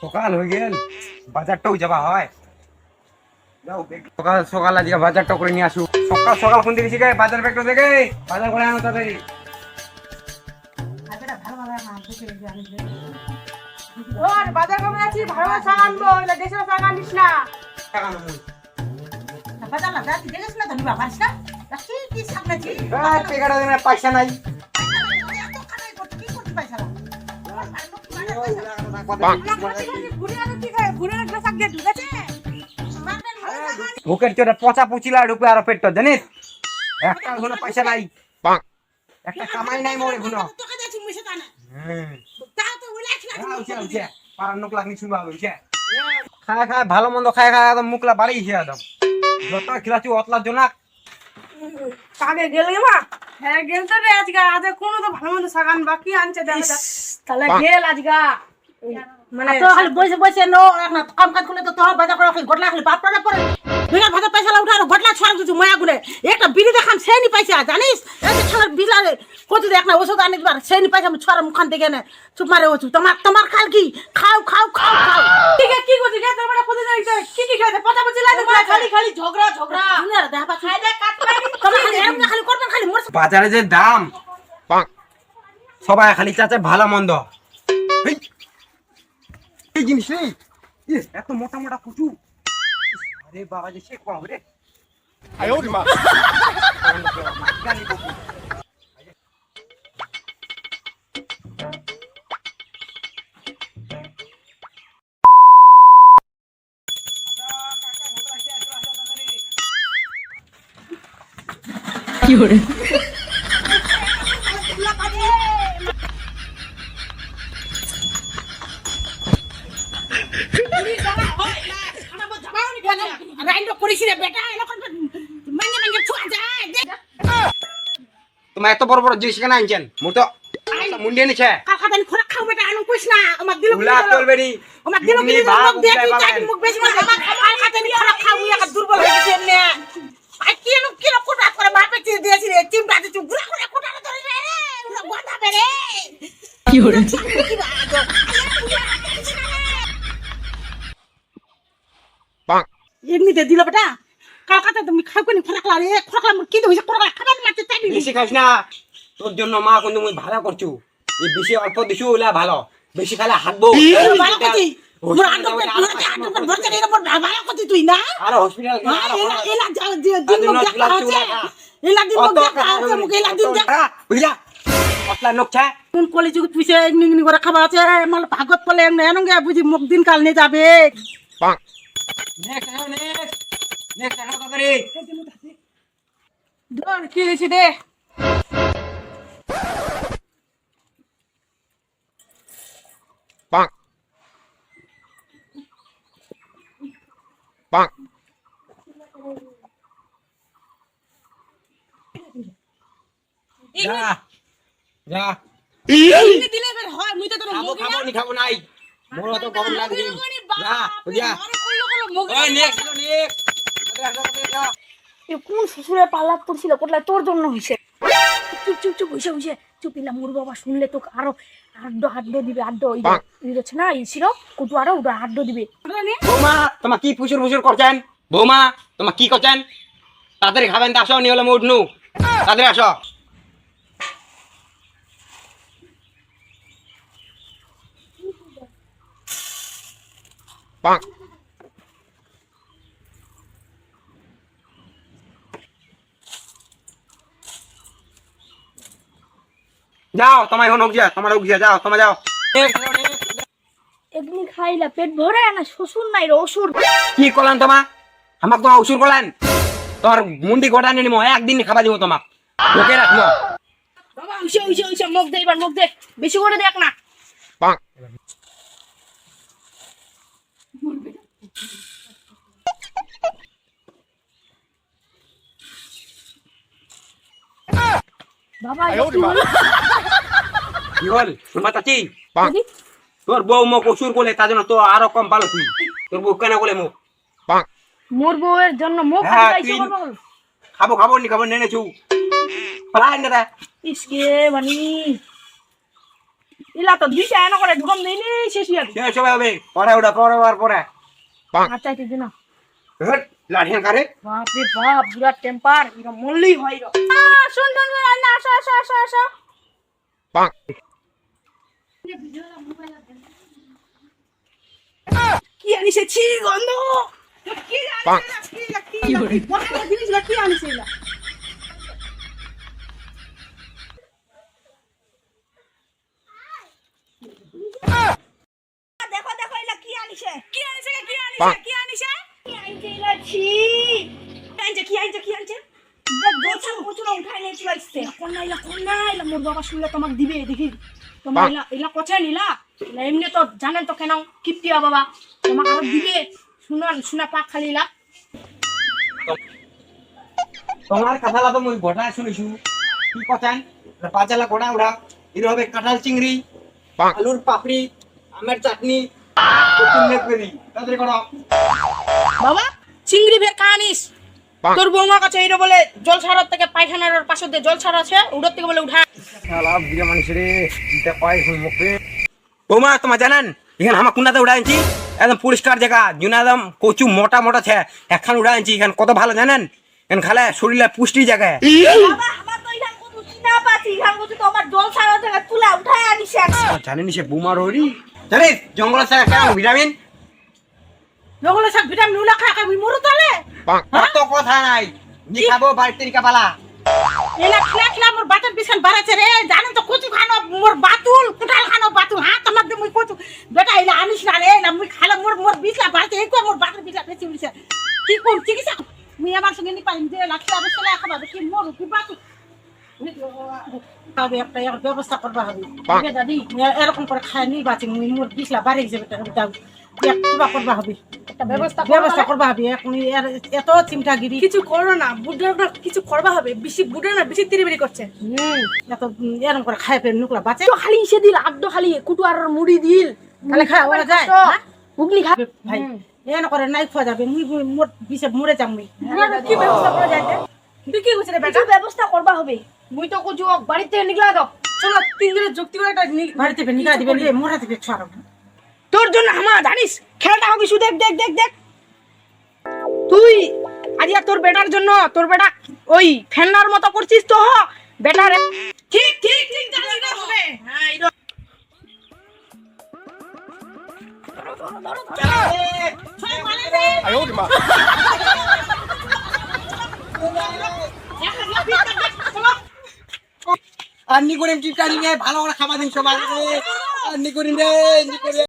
সকাল হয়ে গেল, বাজারটাও যাবা হয়। যাও সকাল সকাল আজকে বাজারটা করে নিয়ে আসু। সকাল সকাল কোন দিকে শিখে বাজার ব্যাগটা দেখে বাজার করে আনো তাড়াতাড়ি। বাজার করে আছি, ভালো শাক আনবো, দেশের শাক আনিস না। পয়সা নাই। বুকের চোটা পচা পুচিলা রূপে আরো পেট জানিস, একটা কোনো পয়সা নাই, একটা কামাই নাই মোরে কোনো। পাড়ার নোক লাগনি শুনবা হইছে। খায় খায় ভালো মন্দ খায় খায় একদম মুখলা বাড়িয়েছে একদম। যত খিলাচ্ছি অতলার জন্য কাকে গেলে মা? হ্যাঁ গেল তো রে আজকে। আজ কোনো তো ভালো মন্দ শাক আনবা, কি আনছে দেখা। তাহলে গেল আজকে মানে তো খালি বসে বসে নো না কাম কাজ করলে তো বাজার করে খালি গটলা খালি বাপরা পরে বিঘা ভাজা পয়সা উঠা আর গটলা ছড়া দিছু মায়া গুলে একটা বিড়ি দেখাম সেই নি পয়সা জানিস এই যে খালি বিলা কত দে একটা ওষুধ আনি দিবার সেই নি পয়সা আমি ছড়া মুখান থেকে নে চুপ মারে ওছু তোমার তোমার খাল কি খাও খাও খাও খাও ঠিক আছে কি করছিস? তোর বড় কত যাইছে, কি কি খাইছে? পচা পচি লাগে খালি খালি ঝগড়া ঝগড়া। দুনিয়ার দেখা পাচ্ছি খাই দে কাট মারি তোমার খালি এমনি খালি করবেন খালি মোর বাজারে যে দাম, সবাই খালি চাচ্ছে ভালো মন্দ। এই জিনিস নেই, এত মোটা মোটা কুচু। আরে বাবা যে সে কম রে। কি করে তোমার এত বড় বড় জিনিস কেন আনছেন? মোর তো মুন্ডিয়ে নিছে। কালকাতানি খোরা খাও বেটা আনো কইস না আমার দিল উলা চলবে নি। আমার দিল কি মুখ দিয়ে কি মুখ বেশি মার আমার কালকাতানি খোরা খাও মুই একটা দুর্বল হয়ে গেছে এমনি আই কি না কোটা করে বাপে চিড় দিয়েছি রে চিমটা দিছু গুলা করে কোটা ধরে রে উলা গোটা বেরে কি হরে কি বাজো পাক এমনিতে দিল বেটা কালকাতা তুমি খাও কোনি খোরা রে খোরা কি হইছে খোরা খাবার মারতে চাই বেশি খাস না, তোর জন্য মা কিন্তু মুই ভালো করছু। এই বেশি অল্প দিছু ওলা ভালো, বেশি খালে হাঁটবো। ভালো কতি মোর আন্ডা ভরতে রে মোর ভালো কতি তুই না আর হসপিটাল এলা দিন মুখ দেখা আছে এলা দিন মুখ দেখা আছে মুখ এলা দিন দেখা বুঝলা অতলা নকছা কোন কলেজ তুইছে নিগনি করে খাবার আছে মাল ভাগত পলে এনঙ্গে বুঝি মুখ দিন কাল নে যাবে পাক নেক্সট টাকা করে ধর কি হইছে রে? পাক পাক যা যা এমনি দিলে বের হয় মুই তো তোর খাবো মুখ খাবো নি খাবো নাই, মোর তো গরম লাগছে। যা বুঝা ওই নেক্সট কোন শ্বশুরে পাল্লা পড়ছিল কোটলা তোর জন্য হইছে। চুপ চুপ চুপ হইছে হইছে চুপ ইলা মোর বাবা শুনলে তো আরো আড্ডো দিবে আড্ডো ইচ্ছে না ছিল কুটু আরো আড্ডো দিবে। বৌমা তোমার কি ফুসুর ফুসুর করছেন? বৌমা তোমার কি করছেন? তাড়াতাড়ি খাবেন তো আসো, নি হলে মই উঠনু, তাড়াতাড়ি আসো। পাক যাও তোমায় এখন উঠিয়া তোমার উঠিয়া যাও, তোমার যাও। এমনি খাইলা পেট ভরে না শ্বশুর নাই রে অসুর। কি করলেন তোমা? আমাক তোমার উসুর করলেন? তোর মুন্ডি গোটা নিয়ে নিমো, একদিন খাবা দিব তোমাক, ওকে রাখবো। বাবা হইছে হইছে হইছে মুখ দে এবার মুখ দে, বেশি করে দেখ না। পাক বাবা কি হল তোমার চাচি? তোর বউ মুখ অসুর বলে তার জন্য তো আরো কম ভালো তুই। তোর বউ কেন বলে মুখ? মোর বউয়ের জন্য মুখ হ্যাঁ, খাইছে তুই- বাবা। খাবো খাবো নি খাবো নেনেছু পালাই না রে। ইসকে বানি ইলা তো দুইটা এনে করে ঢুকম দিইনি শেষ হয়ে গেল। শেষ হবে পরে ওটা পরে আর পরে আচ্ছা ঠিক না লাঠিয়ান কারে বাপ রে বাপ বিরাট টেম্পার এটা মল্লি হয় রে শুন শুন শুন না আসো আসো আসো আসো কি আনিছে ছি গন্ধ কি আনিছে কি জিনিস কি আনিছে এলা দেখো দেখো এলা কি আনিছে কি আনিছে কি আনিছে কি আনিছে কি আনিছে এলা ছি কি আনিছে গোছা গোছা উঠাই নিয়ে চলে আসছে কোন না এলা মোর বাবা শুনলে তোমাকে দিবে দেখি তোমার এলা কোচা নিলা এমনি তো জানেন তো কেন কিপটিয়া বাবা তোমাকে আরো দিবে শুনা পাক খালিলা তোমার কথালা তো মই ঘটা শুনিছু কি কথা পাঁচালা গোড়া উড়া এর হবে কাঁঠাল চিংড়ি আলুর পাপড়ি আমের চাটনি কোথিন করি তাড়াতাড়ি করো বাবা চিংড়ি ভের খানিস তোর বৌমা কাছে এইটা বলে জল ছাড়ার থেকে পায়খানার পাশে দিয়ে জল ছাড়া আছে উড়ার থেকে বলে উঠা শালা বিয়া মানুষ রে এটা পাই হল মুখে ওমা তোমার জানেন এখানে আমার কুন্নাতে উড়াইছি একদম পরিষ্কার জায়গা জুনাদম কচু মোটা মোটা ছে এখন উড়াইছি এখানে কত ভালো জানেন এখানে খালে শরীরে পুষ্টি জায়গায় বাবা আমার তো ইহান কত চিনা পাছি ইহান কত তো আমার জল ছাড়া থেকে তুলা উঠায় আনিছে জানেন সে বুমার হরি জানিস জঙ্গলের জায়গা কেন ভিটামিন জঙ্গলে সব ভিটামিন উলা খায় খাবি মরু তালে তো কথা নাই নি খাবো বাড়িতে রিকা পালা এলা খেলা খেলা মোর বাতের বিছান বাড়াছে রে জানেন তো কচু খানো মোর বাতুল কুঠাল খানো বাতুল হাত আমার দে মুই কচু বেটা এলা আনিস না রে না মুই খালা মোর বিছলা বাড়াছে এই কো মোর বাতের বিছলা বেশি উড়িছে কি কোন চিকিৎসা মুই আমার সঙ্গে নি পাইম যে লাখলা বসলা খাবা কি মোর কি বাতু তবে একটা এর ব্যবস্থা করবা হবে দাদি এরকম করে খায় নি বাঁচি মুই মোর বিছলা বাড়ি যাবে দাও একটা করবা হবে একটা ব্যবস্থা করবা হবে এখন এত চিন্তাগিরি কিছু করো না বুড়াটা কিছু করবা হবে বেশি বুড়া না বেশি তিরিবিরি করছে এত এরকম করে খায় ফের নুকলা বাঁচে তো খালি ইসে দিল আড্ডো খালি কুটু আর মুড়ি দিল তাহলে খায় ওরা যায় হুগলি খা ভাই এন করে নাই খাওয়া যাবে মুই মোর বিছে মরে যাম মুই কি ব্যবস্থা করা যায় তুই কি কইছিস রে বেটা ব্যবস্থা করবা হবে মুই তো কইছু বাড়ি থেকে নিকলা দাও চলো তিন দিনের যুক্তি করে একটা বাড়িতে নিগা দিবেন রে মোরা দিবে ছড়া তোর জন্য আমার জানিস খেলাটা হবে শুধু দেখ দেখ দেখ দেখ তুই আজ তোর বেটার জন্য তোর বেটা ওই ফেন্নার মতো করছিস তো বেটার ঠিক ঠিক ঠিক জানিস না হবে হ্যাঁ এই আর নি করিম টিপকারি ভালো করে খাবার দিন সবাই আর নি করিম রে নি করিম